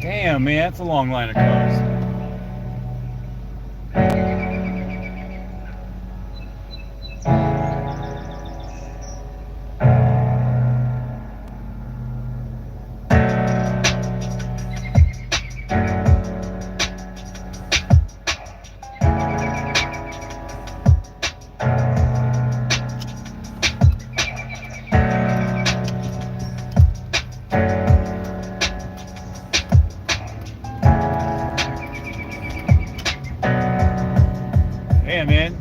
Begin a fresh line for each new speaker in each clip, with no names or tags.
Damn, man, that's a long line of cars. Yeah, man.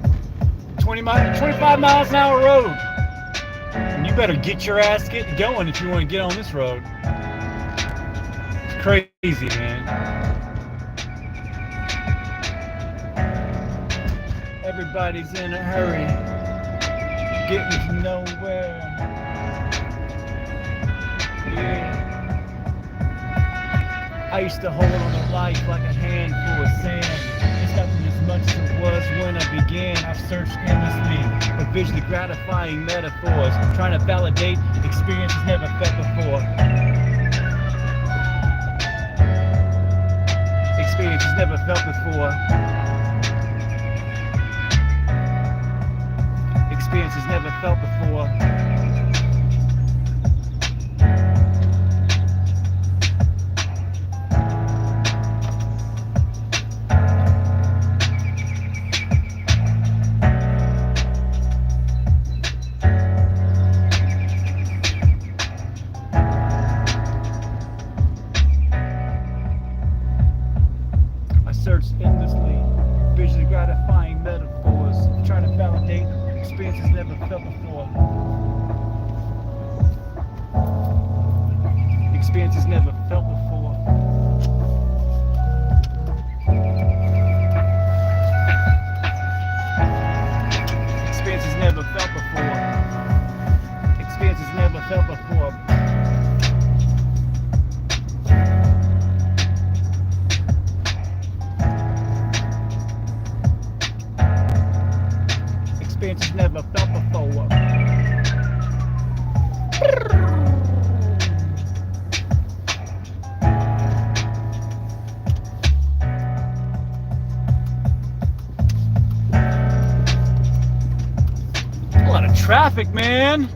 25 miles an hour road. And you better get your ass going if you want to get on this road. It's crazy, man. Everybody's in a hurry, getting to nowhere. Yeah. I used to hold on to life like a handful of sand. It's nothing as much as it was when I began. I've searched endlessly for visually gratifying metaphors, trying to validate experiences never felt before. Experiences never felt before. Experiences never felt before. I searched endlessly, visually gratifying metaphors, trying to validate experiences never felt before. Experiences never felt before. Experiences never felt before. Experiences never felt before. Experiences never felt before. A lot of traffic, man.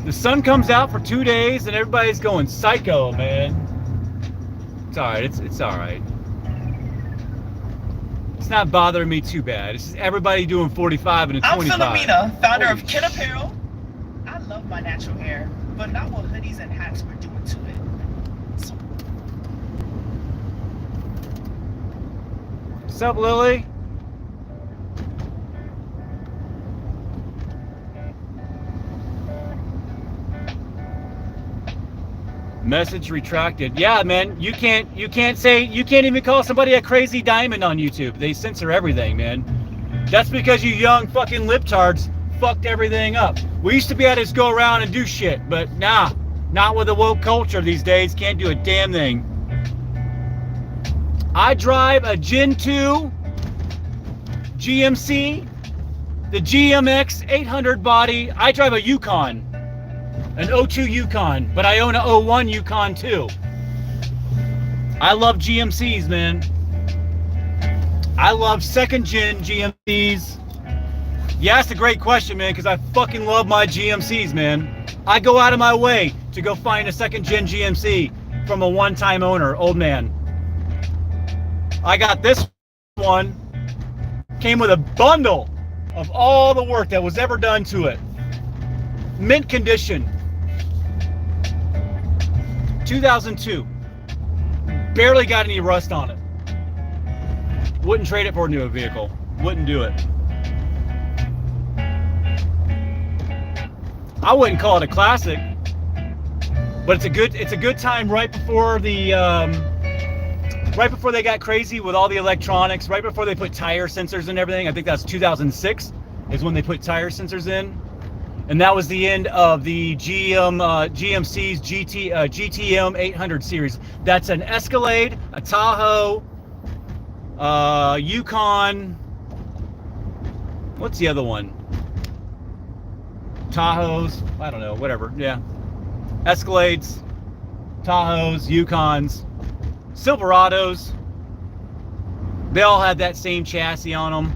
The sun comes out for 2 days and everybody's going psycho, man. It's alright, it's alright. It's not bothering me too bad. It's just everybody doing 45 and a 25.
I'm Philomena, founder of Kin Apparel. I love my natural hair, but not what hoodies and hats were doing to it. So
What's up, Lily? Message retracted. Yeah, man, you can't even call somebody a crazy diamond on YouTube. They censor everything, man. That's because you young fucking libtards fucked everything up. We used to be able to just go around and do shit, but nah, not with the woke culture these days. Can't do a damn thing. I drive a Gen 2 GMC, the GMX 800 body. I drive a Yukon. An 02 Yukon, but I own an 01 Yukon too. I love GMCs, man. I love second gen GMCs. You asked a great question, man, because I fucking love my GMCs, man. I go out of my way to go find a second gen GMC from a one-time owner, old man. I got this one, came with a bundle of all the work that was ever done to it. Mint condition. 2002. Barely got any rust on it. Wouldn't trade it for a new vehicle. Wouldn't do it. I wouldn't call it a classic, but it's a good time right before the right before they got crazy with all the electronics, right before they put tire sensors and everything. I think that's 2006 is when they put tire sensors in. And that was the end of the GMC's GTM 800 series. That's an Escalade, a Tahoe, Yukon. What's the other one? Tahoes. I don't know. Whatever. Yeah. Escalades, Tahoes, Yukons. Silverados, they all had that same chassis on them.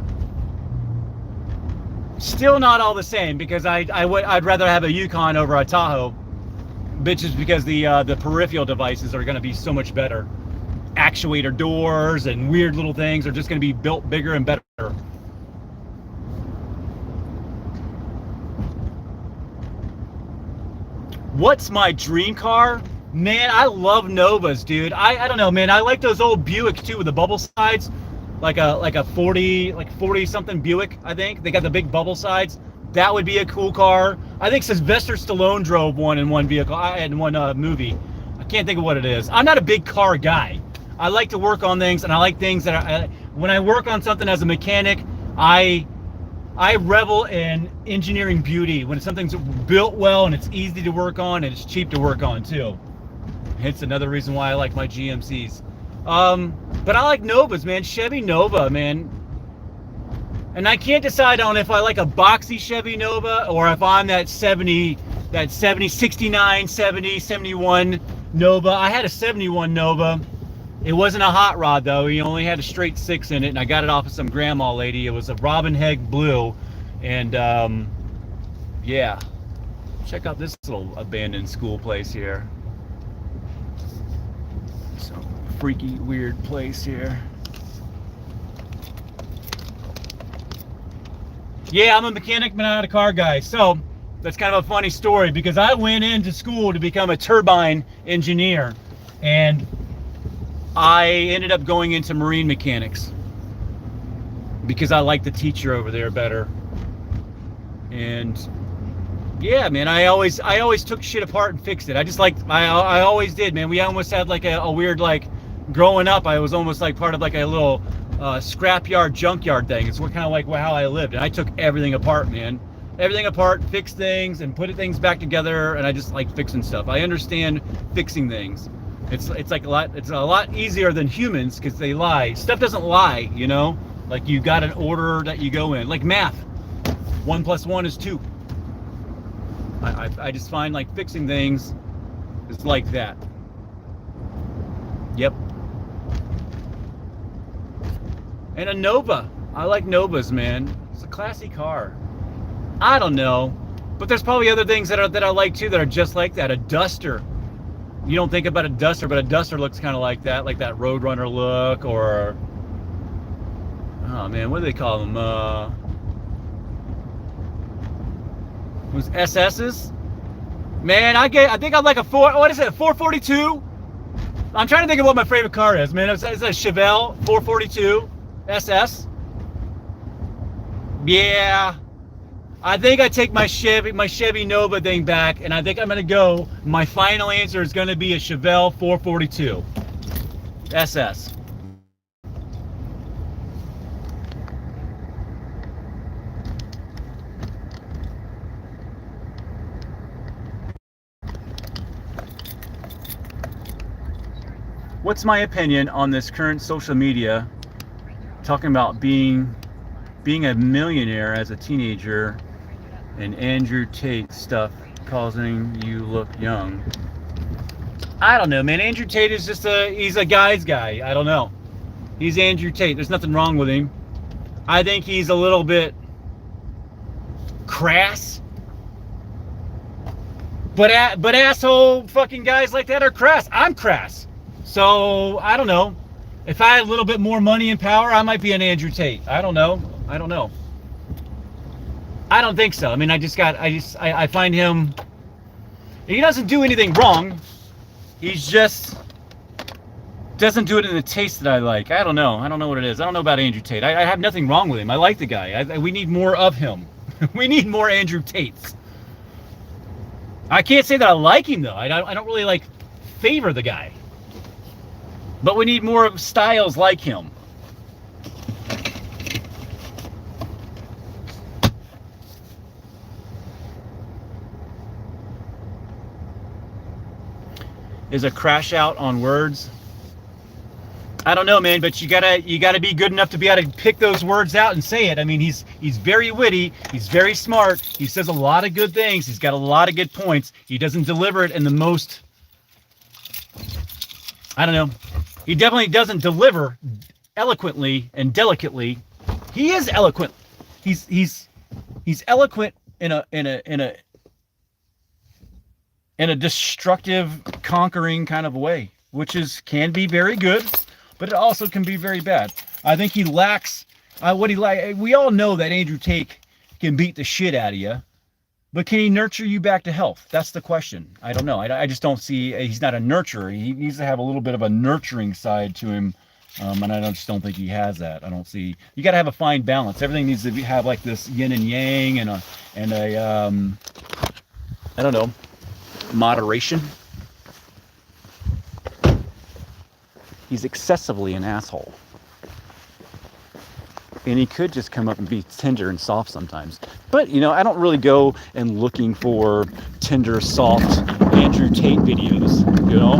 Still not all the same, because I'd rather have a Yukon over a Tahoe, bitches, because the peripheral devices are going to be so much better. Actuator doors and weird little things are just going to be built bigger and better. What's my dream car? Man, I love Novas, dude. I don't know, man. I like those old Buicks too with the bubble sides, like a 40 something Buick. I think they got the big bubble sides. That would be a cool car. I think Sylvester Stallone drove one in one vehicle, in one movie. I can't think of what it is. I'm not a big car guy. I like to work on things, and I like things that are, when I work on something as a mechanic, I revel in engineering beauty. When something's built well and it's easy to work on and it's cheap to work on too. Hence another reason why I like my GMCs. But I like Novas, man. Chevy Nova, man. And I can't decide on if I like a boxy Chevy Nova or if I'm that 69, 70, 71 Nova. I had a 71 Nova. It wasn't a hot rod though. He only had a straight 6 in it, and I got it off of some grandma lady. It was a Robin Hegg blue, and yeah. Check out this little abandoned school place here. Some freaky, weird place here. Yeah, I'm a mechanic, but not a car guy. So that's kind of a funny story, because I went into school to become a turbine engineer, and I ended up going into marine mechanics because I like the teacher over there better. And yeah, man, I always took shit apart and fixed it. I always did, man. We almost had like a weird, like, growing up, I was almost like part of like a little scrapyard, junkyard thing. It's kind of like how I lived. And I took everything apart, man. Everything apart, fixed things, and put things back together. And I just like fixing stuff. I understand fixing things. It's like it's a lot easier than humans, because they lie. Stuff doesn't lie, you know? Like, you got an order that you go in. Like math. 1 + 1 is 2. I just find like fixing things is like that. Yep. And a Nova. I like Novas, man. It's a classy car. I don't know, but there's probably other things that I like too that are just like that. A Duster. You don't think about a Duster, but a Duster looks kind of like that Roadrunner look, or oh man, what do they call them? Was SS's? Man, I think I'd like a 442? I'm trying to think of what my favorite car is, man. It's a Chevelle 442 SS. Yeah. I think I take my Chevy Nova thing back, and I think I'm gonna go. My final answer is gonna be a Chevelle 442 SS. What's my opinion on this current social media talking about being a millionaire as a teenager, and Andrew Tate stuff causing you look young? I don't know, man. Andrew Tate is just he's a guy's guy. I don't know. He's Andrew Tate. There's nothing wrong with him. I think he's a little bit crass. But asshole fucking guys like that are crass. I'm crass. So, I don't know. If I had a little bit more money and power, I might be an Andrew Tate. I don't know. I don't know. I don't think so. I mean, I find him, he doesn't do anything wrong. He's just doesn't do it in the taste that I like. I don't know. I don't know what it is. I don't know about Andrew Tate. I have nothing wrong with him. I like the guy. We need more of him. We need more Andrew Tates. I can't say that I like him, though. I don't really like favor the guy. But we need more styles like him. Is a crash out on words? I don't know, man, but you gotta be good enough to be able to pick those words out and say it. I mean, he's very witty, he's very smart, he says a lot of good things, he's got a lot of good points. He doesn't deliver it in the most, I don't know. He definitely doesn't deliver eloquently and delicately. He is eloquent. He's eloquent in a destructive, conquering kind of way, which can be very good, but it also can be very bad. I think he lacks we all know that Andrew Tate can beat the shit out of you, but can he nurture you back to health? That's the question. I don't know. I just don't see, he's not a nurturer. He needs to have a little bit of a nurturing side to him. And I just don't think he has that. I don't see, you got to have a fine balance. Everything needs to have like this yin and yang and a I don't know, moderation. He's excessively an asshole. And he could just come up and be tender and soft sometimes. But, you know, I don't really go and looking for tender, soft Andrew Tate videos, you know?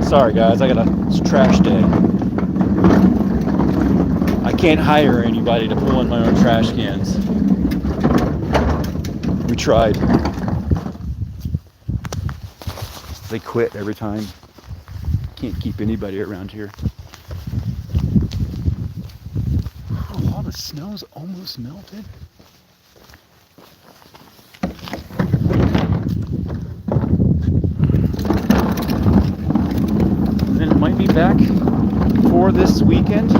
Sorry, guys, I got a trash day. I can't hire anybody to pull in my own trash cans. We tried. They quit every time. Can't keep anybody around here. All the snow's almost melted. And then it might be back for this weekend.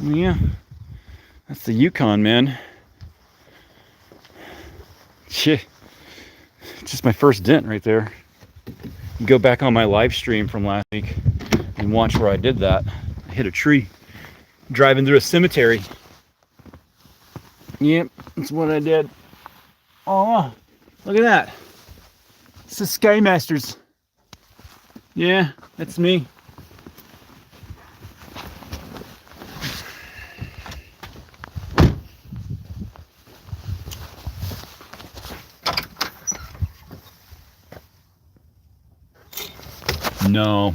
Yeah, that's the Yukon, man. Shit, just my first dent right there. You go back on my live stream from last week and watch where I did that. I hit a tree driving through a cemetery. Yep, that's what I did. Oh, look at that. It's the SkyMasters. Yeah, that's me. No.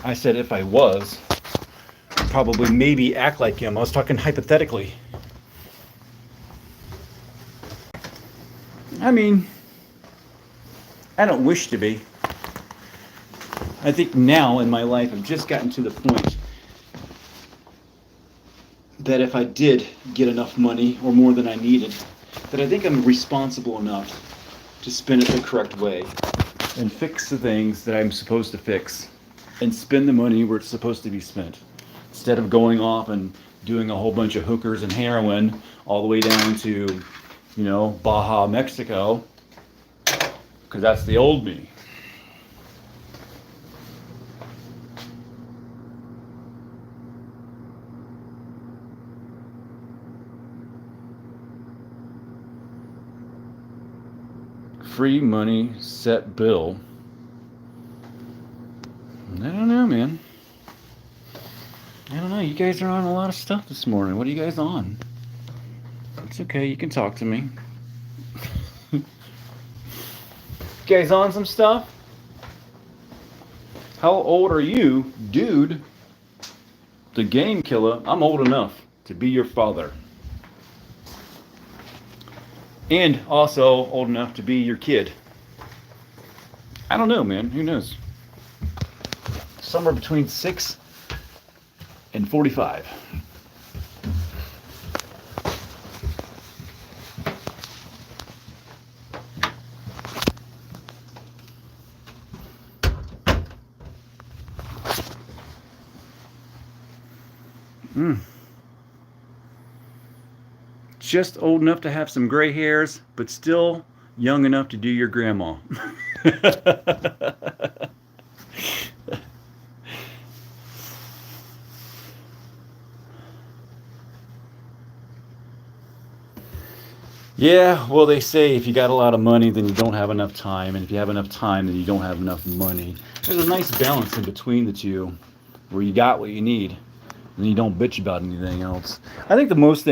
I said if I was, I'd probably maybe act like him. I was talking hypothetically. I mean, I don't wish to be. I think now in my life I've just gotten to the point that if I did get enough money or more than I needed, that I think I'm responsible enough to spend it the correct way and fix the things that I'm supposed to fix and spend the money where it's supposed to be spent, instead of going off and doing a whole bunch of hookers and heroin all the way down to, you know, Baja, Mexico, because that's the old me. Free money, set bill. I don't know, man. I don't know. You guys are on a lot of stuff this morning. What are you guys on? It's okay. You can talk to me. You guys on some stuff? How old are you, dude? The game killer. I'm old enough to be your father. And also old enough to be your kid. I don't know, man. Who knows? Somewhere between 6 and 45. Just old enough to have some gray hairs, but still young enough to do your grandma. Yeah, well, they say if you got a lot of money, then you don't have enough time. And if you have enough time, then you don't have enough money. There's a nice balance in between the two where you got what you need. and you don't bitch about anything else. I think the most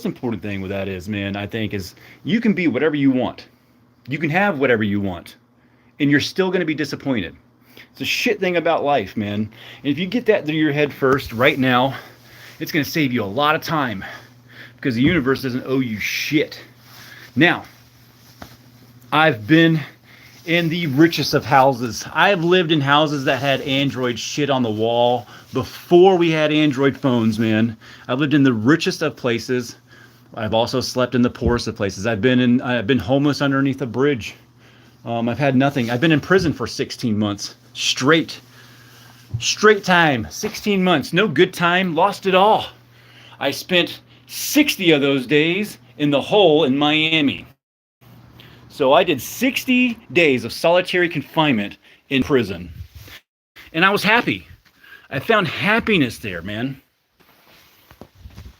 important thing with that is, man, I think is you can be whatever you want. You can have whatever you want, and you're still going to be disappointed. It's a shit thing about life, man. And if you get that through your head first, right now, it's going to save you a lot of time because the universe doesn't owe you shit. Now, I've been in the richest of houses. I've lived in houses that had Android shit on the wall before we had Android phones, man. I've lived in the richest of places. I've also slept in the poorest of places. I've been homeless underneath a bridge. I've had nothing. I've been in prison for 16 months straight time. 16 months, no good time, lost it all. I spent 60 of those days in the hole in Miami. So I did 60 days of solitary confinement in prison. And I was happy. I found happiness there, man.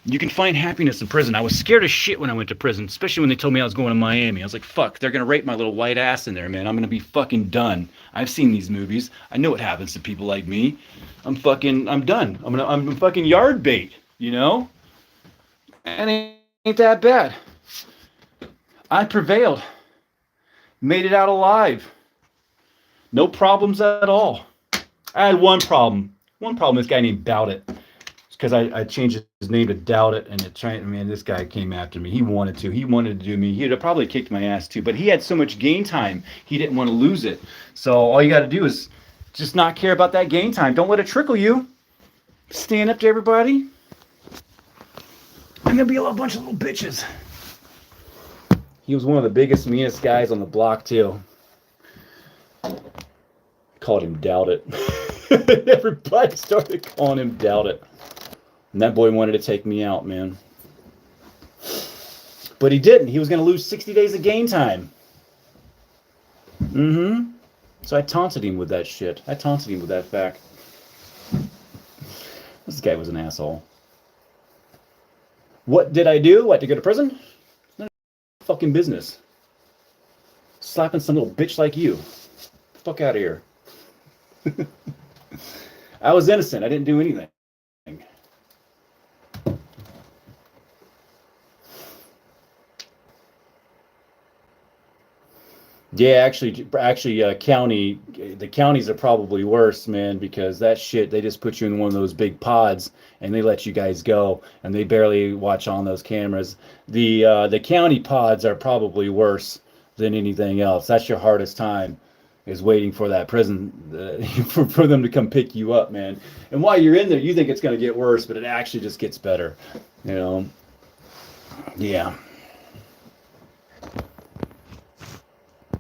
You can find happiness in prison. I was scared as shit when I went to prison, especially when they told me I was going to Miami. I was like, fuck, they're going to rape my little white ass in there, man. I'm going to be fucking done. I've seen these movies. I know what happens to people like me. I'm done. I'm fucking yard bait, you know? And it ain't that bad. I prevailed. Made it out alive. No problems at all. I had one problem. This guy named Doubt It. It's because I changed his name to Doubt It, and man, this guy came after me. He wanted to do me. He'd have probably kicked my ass too, but he had so much game time, he didn't want to lose it. So all you got to do is just not care about that game time. Don't let it trickle you. Stand up to everybody. I'm gonna be a bunch of little bitches. He was one of the biggest, meanest guys on the block, too. Called him Doubt It. Everybody started calling him Doubt It. And that boy wanted to take me out, man. But he didn't. He was going to lose 60 days of game time. So I taunted him with that shit. I taunted him with that fact. This guy was an asshole. What did I do? What, to go to prison? Fucking business. Slapping some little bitch like you. Fuck out of here. I was innocent. I didn't do anything. Yeah, the counties are probably worse, man, because that shit, they just put you in one of those big pods and they let you guys go and they barely watch on those cameras. The county pods are probably worse than anything else. That's your hardest time, is waiting for that prison, for them to come pick you up, man. And while you're in there, you think it's going to get worse, but it actually just gets better, you know? Yeah.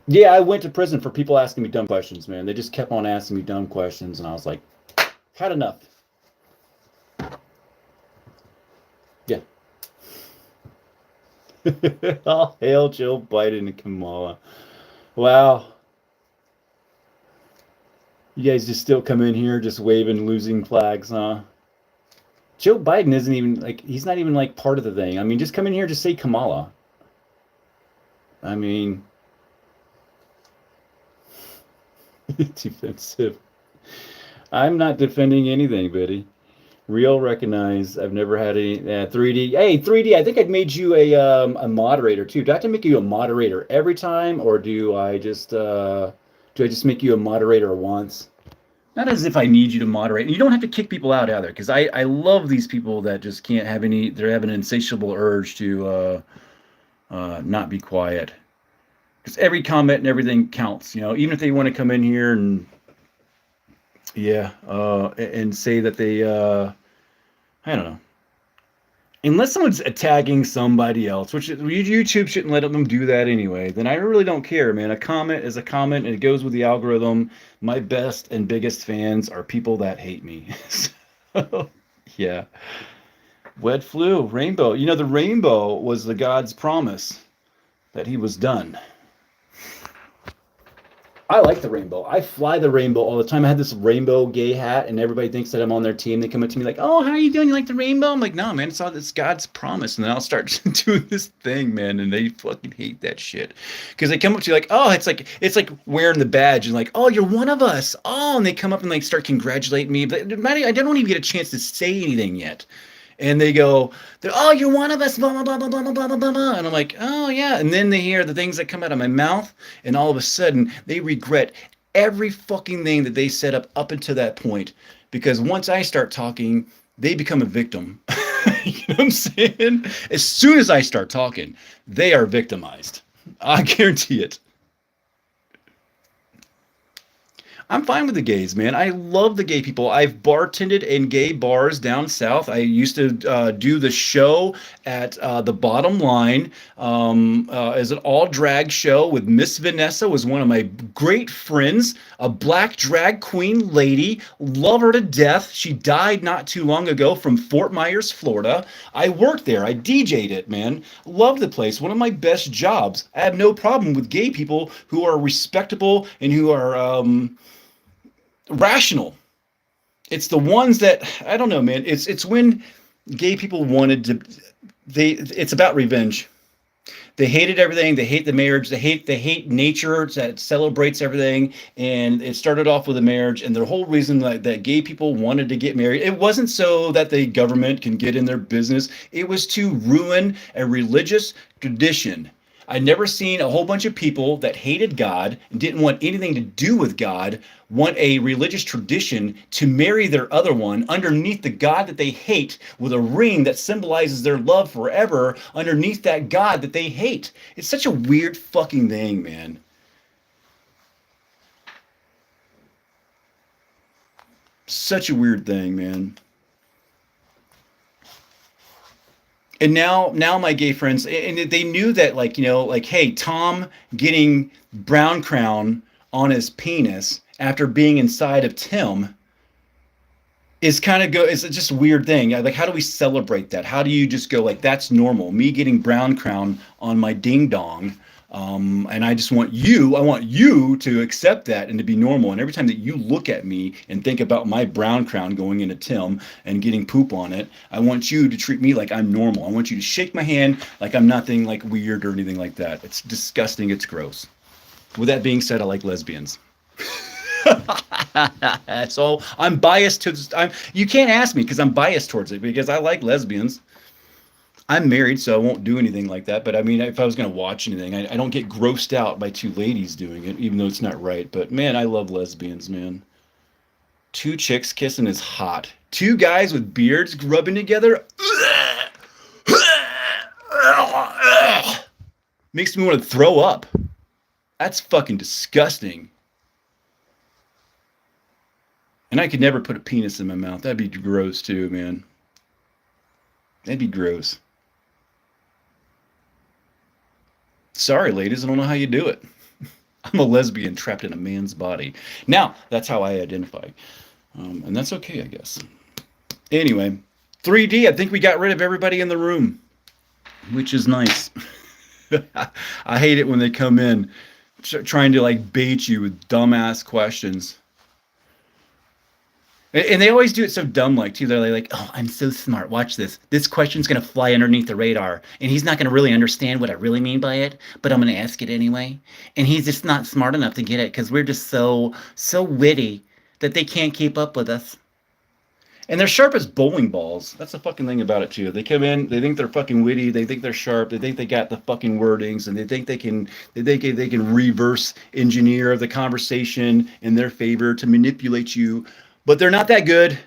Yeah, I went to prison for people asking me dumb questions, man. They just kept on asking me dumb questions, and I was like, had enough. Yeah. All hail Joe Biden and Kamala. Wow. You guys just still come in here just waving losing flags, huh? Joe Biden isn't even, like, he's not even, like, part of the thing. I mean, just come in here, just say Kamala. I mean... defensive. I'm not defending anything, Betty. Real, recognize. I've never had any 3D. Hey, 3D. I think I'd made you a moderator too. Do I have to make you a moderator every time, or do I just make you a moderator once? Not as if I need you to moderate. You don't have to kick people out either, because I love these people that just can't have any. They have an insatiable urge to not be quiet. Because every comment and everything counts, you know, even if they want to come in here and, and say that they, I don't know. Unless someone's attacking somebody else, which YouTube shouldn't let them do that anyway, then I really don't care, man. A comment is a comment, and it goes with the algorithm. My best and biggest fans are people that hate me. So, yeah. Wed flu, rainbow. You know, the rainbow was the God's promise that he was done. I like the rainbow. I fly the rainbow all the time. I had this rainbow gay hat, and everybody thinks that I'm on their team. They come up to me like, "Oh, how are you doing? You like the rainbow?" I'm like, "No, man, it's God's promise." And then I'll start doing this thing, man, and they fucking hate that shit because they come up to you like, "Oh, it's like wearing the badge and like, oh, you're one of us." Oh, and they come up and like start congratulating me, but I don't even get a chance to say anything yet. And they go, "Oh, you're one of us, blah, blah, blah, blah, blah, blah, blah, blah." And I'm like, "Oh, yeah." And then they hear the things that come out of my mouth, and all of a sudden, they regret every fucking thing that they set up until that point. Because once I start talking, they become a victim. You know what I'm saying? As soon as I start talking, they are victimized. I guarantee it. I'm fine with the gays, man. I love the gay people. I've bartended in gay bars down south. I used to do the show at the Bottom Line as an all drag show with Miss Vanessa, was one of my great friends, a black drag queen lady. Love her to death. She died not too long ago from Fort Myers, Florida. I worked there. I DJ'd it, man. Loved the place. One of my best jobs. I have no problem with gay people who are respectable and who are rational. It's the ones that I don't know, man. It's when gay people wanted to. It's about revenge. They hated everything. They hate the marriage. They hate nature that celebrates everything. And it started off with a marriage. And the whole reason that gay people wanted to get married, it wasn't so that the government can get in their business. It was to ruin a religious tradition. I'd never seen a whole bunch of people that hated God and didn't want anything to do with God want a religious tradition to marry their other one underneath the God that they hate with a ring that symbolizes their love forever underneath that God that they hate. It's such a weird fucking thing, man. Such a weird thing, man. And now my gay friends, and they knew that, like, you know, like, hey, Tom getting brown crown on his penis after being inside of Tim is it's just a weird thing. Like, how do we celebrate that? How do you just go like, that's normal? Me getting brown crown on my ding dong. And I want you to accept that and to be normal. And every time that you look at me and think about my brown crown going into Tim and getting poop on it, I want you to treat me like I'm normal. I want you to shake my hand like I'm nothing like weird or anything like that. It's disgusting. It's gross. With that being said, I like lesbians. So I'm biased you can't ask me because I'm biased towards it because I like lesbians. I'm married, so I won't do anything like that. But I mean, if I was going to watch anything, I don't get grossed out by two ladies doing it, even though it's not right. But man, I love lesbians, man. Two chicks kissing is hot. Two guys with beards rubbing together. Makes me want to throw up. That's fucking disgusting. And I could never put a penis in my mouth. That'd be gross too, man. That'd be gross. Sorry, ladies, I don't know how you do it. I'm a lesbian trapped in a man's body. Now, that's how I identify. And that's okay, I guess. Anyway, 3D, I think we got rid of everybody in the room, which is nice. I hate it when they come in trying to like bait you with dumbass questions. And they always do it so dumb, like, too. They're like, "Oh, I'm so smart. Watch this. This question's going to fly underneath the radar. And he's not going to really understand what I really mean by it, but I'm going to ask it anyway. And he's just not smart enough to get it because we're just so witty that they can't keep up with us." And they're sharp as bowling balls. That's the fucking thing about it, too. They come in, they think they're fucking witty, they think they're sharp, they think they got the fucking wordings, and they think they can reverse engineer the conversation in their favor to manipulate you. But they're not that good.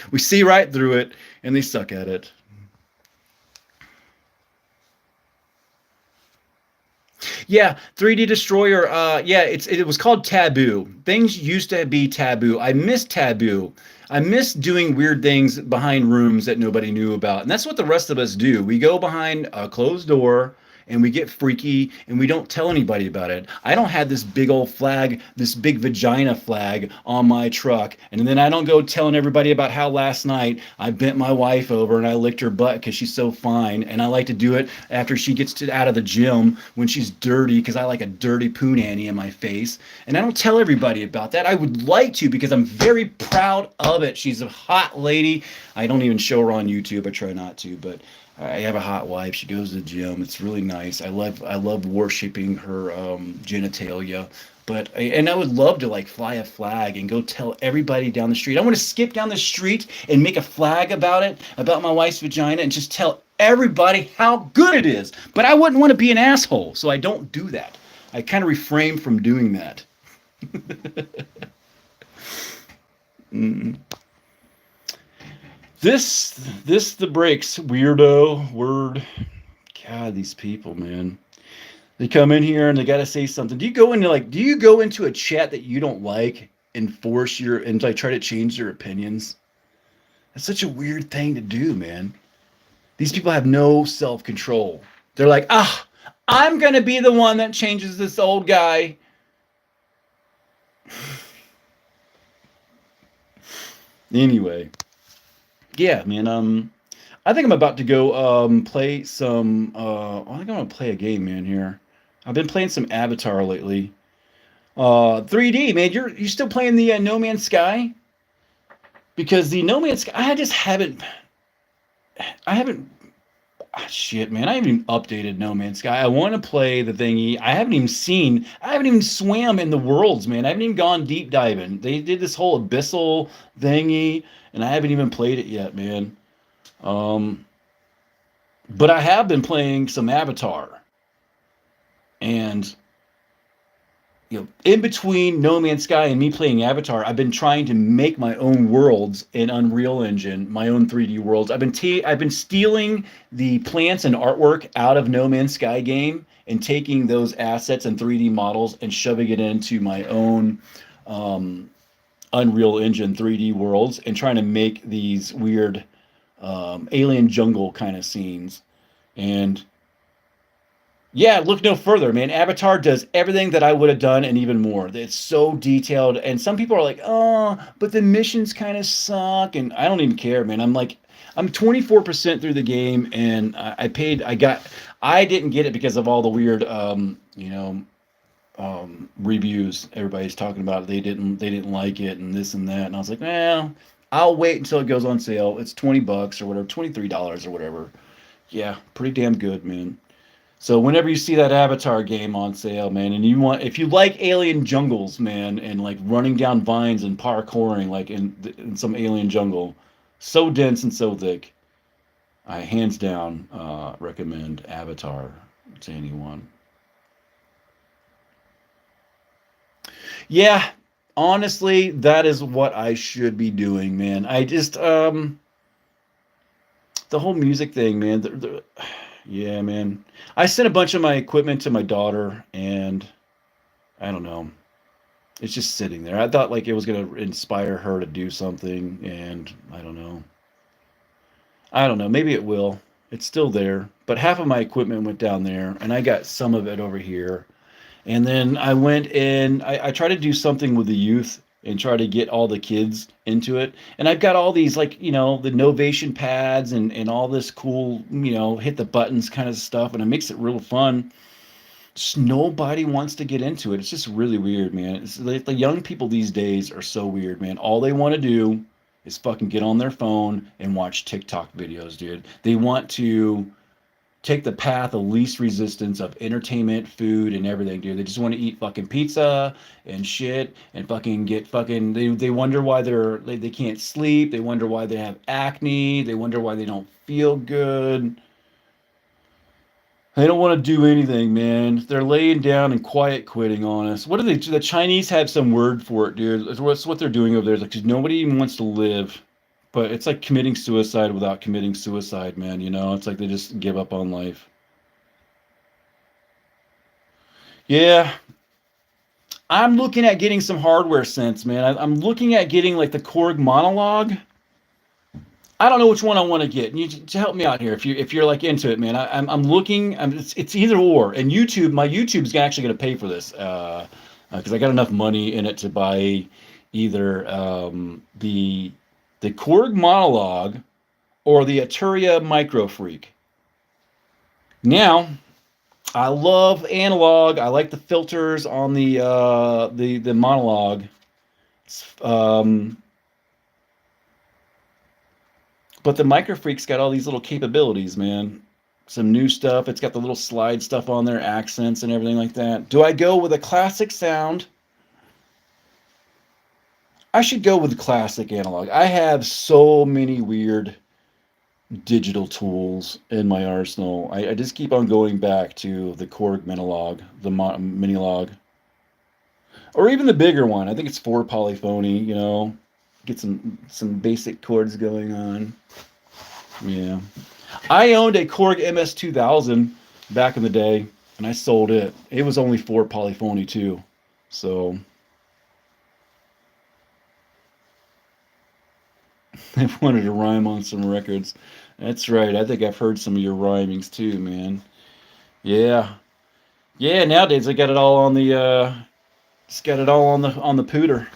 We see right through it, and they suck at it. Yeah, 3D Destroyer. Yeah, it was called Taboo. Things used to be taboo. I miss taboo. I miss doing weird things behind rooms that nobody knew about. And that's what the rest of us do. We go behind a closed door and we get freaky and we don't tell anybody about it. I don't have this big old flag, this big vagina flag on my truck, and then I don't go telling everybody about how last night I bent my wife over and I licked her butt because she's so fine, and I like to do it after she gets out of the gym when she's dirty because I like a dirty poo nanny in my face, and I don't tell everybody about that. I would like to because I'm very proud of it. She's a hot lady. I don't even show her on YouTube. I try not to, but I have a hot wife. She goes to the gym. It's really nice. I love worshiping her genitalia. And I would love to like fly a flag and go tell everybody down the street. I want to skip down the street and make a flag about it, about my wife's vagina, and just tell everybody how good it is. But I wouldn't want to be an asshole, so I don't do that. I kind of refrain from doing that. This the breaks, weirdo word. God, these people, man. They come in here and they gotta say something. Do you go into a chat that you don't like and like try to change their opinions? That's such a weird thing to do, man. These people have no self-control. They're like, I'm gonna be the one that changes this old guy. Anyway. Yeah, man. I think I'm about to go play some. I think I'm gonna play a game, man. Here, I've been playing some Avatar lately. 3D, man. You still playing the No Man's Sky? Because the No Man's Sky, I just haven't. Shit, man. I haven't even updated No Man's Sky. I want to play the thingy. I haven't even swam in the worlds, man. I haven't even gone deep diving. They did this whole abyssal thingy, and I haven't even played it yet, man. But I have been playing some Avatar. And, in between No Man's Sky and me playing Avatar, I've been trying to make my own worlds in Unreal Engine, my own 3D worlds. I've been stealing the plants and artwork out of No Man's Sky game and taking those assets and 3D models and shoving it into my own Unreal Engine 3D worlds and trying to make these weird alien jungle kind of scenes. And yeah, look no further, man. Avatar does everything that I would have done and even more. It's so detailed. And some people are like, but the missions kind of suck. And I don't even care, man. I'm 24% through the game, and I didn't get it because of all the weird, reviews. Everybody's talking about it. They didn't like it and this and that. And I was like, well, I'll wait until it goes on sale. It's $20 or whatever, $23 or whatever. Yeah, pretty damn good, man. So whenever you see that Avatar game on sale, man, and if you like alien jungles, man, and like running down vines and parkouring like in some alien jungle, so dense and so thick, I hands down recommend Avatar to anyone. Yeah, honestly, that is what I should be doing, man. I just the whole music thing, man. Yeah, man. I sent a bunch of my equipment to my daughter, and I don't know. It's just sitting there. I thought like it was gonna inspire her to do something, and I don't know. Maybe it will. It's still there, but half of my equipment went down there, and I got some of it over here. And then I went in. I tried to do something with the youth and try to get all the kids into it. And I've got all these, like, the Novation pads and all this cool, hit the buttons kind of stuff. And it makes it real fun. Just nobody wants to get into it. It's just really weird, man. It's like the young people these days are so weird, man. All they want to do is fucking get on their phone and watch TikTok videos, dude. They want to take the path of least resistance of entertainment, food, and everything, dude. They just want to eat fucking pizza and shit and fucking get fucking. They wonder why they can't sleep. They wonder why they have acne. They wonder why they don't feel good. They don't want to do anything, man. They're laying down and quiet quitting on us. What are they? The Chinese have some word for it, dude. It's what they're doing over there. It's like, 'cause nobody even wants to live. But it's like committing suicide without committing suicide, man. It's like they just give up on life. Yeah. I'm looking at getting some hardware sense, man. I'm looking at getting like the Korg Monologue. I don't know which one I want to get. You to help me out here if you're like into it, man. I'm looking. It's either or. And YouTube, my YouTube's actually going to pay for this because I got enough money in it to buy either the Korg Monologue or the Arturia Micro Freak. Now, I love analog. I like the filters on the Monologue. But the Micro Freak's got all these little capabilities, man. Some new stuff. It's got the little slide stuff on there, accents and everything like that. Do I go with a classic sound? I should go with classic analog. I have so many weird digital tools in my arsenal. I just keep on going back to the Korg Minilog, the Minilog, or even the bigger one. I think it's 4 polyphony. You know, get some basic chords going on. Yeah, I owned a Korg MS-2000 back in the day, and I sold it. It was only 4 polyphony too, so. I wanted to rhyme on some records. That's right. I think I've heard some of your rhymings too, man. Yeah. Yeah, nowadays I got it all on the just got it all on the pooter.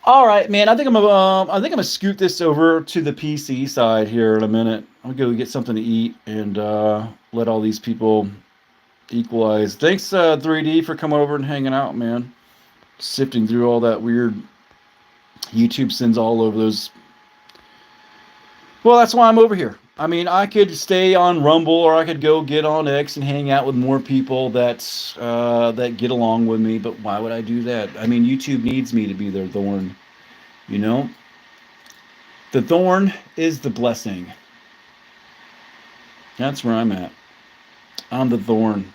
All right, man. I think I'm gonna scoot this over to the PC side here in a minute. I'm gonna go get something to eat and let all these people equalize. Thanks 3D for coming over and hanging out, man. Sifting through all that weird YouTube sends all over those. Well, that's why I'm over here. I mean, I could stay on Rumble, or I could go get on X and hang out with more people that get along with me. But why would I do that? I mean, YouTube needs me to be their thorn. You know, the thorn is the blessing. That's where I'm at. I'm the thorn.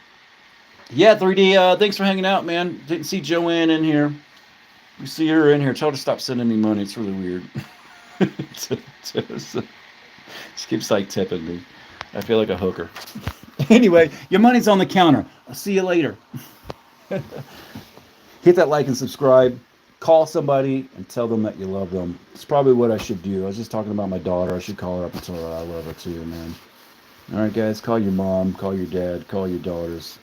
Yeah, 3D. Thanks for hanging out, man. Didn't see Joanne in here. You see her in here. Tell her to stop sending me money. It's really weird. She keeps like tipping me. I feel like a hooker. Anyway, your money's on the counter. I'll see you later. Hit that like and subscribe. Call somebody and tell them that you love them. It's probably what I should do. I was just talking about my daughter. I should call her up and tell her I love her too, man. All right, guys. Call your mom. Call your dad. Call your daughters.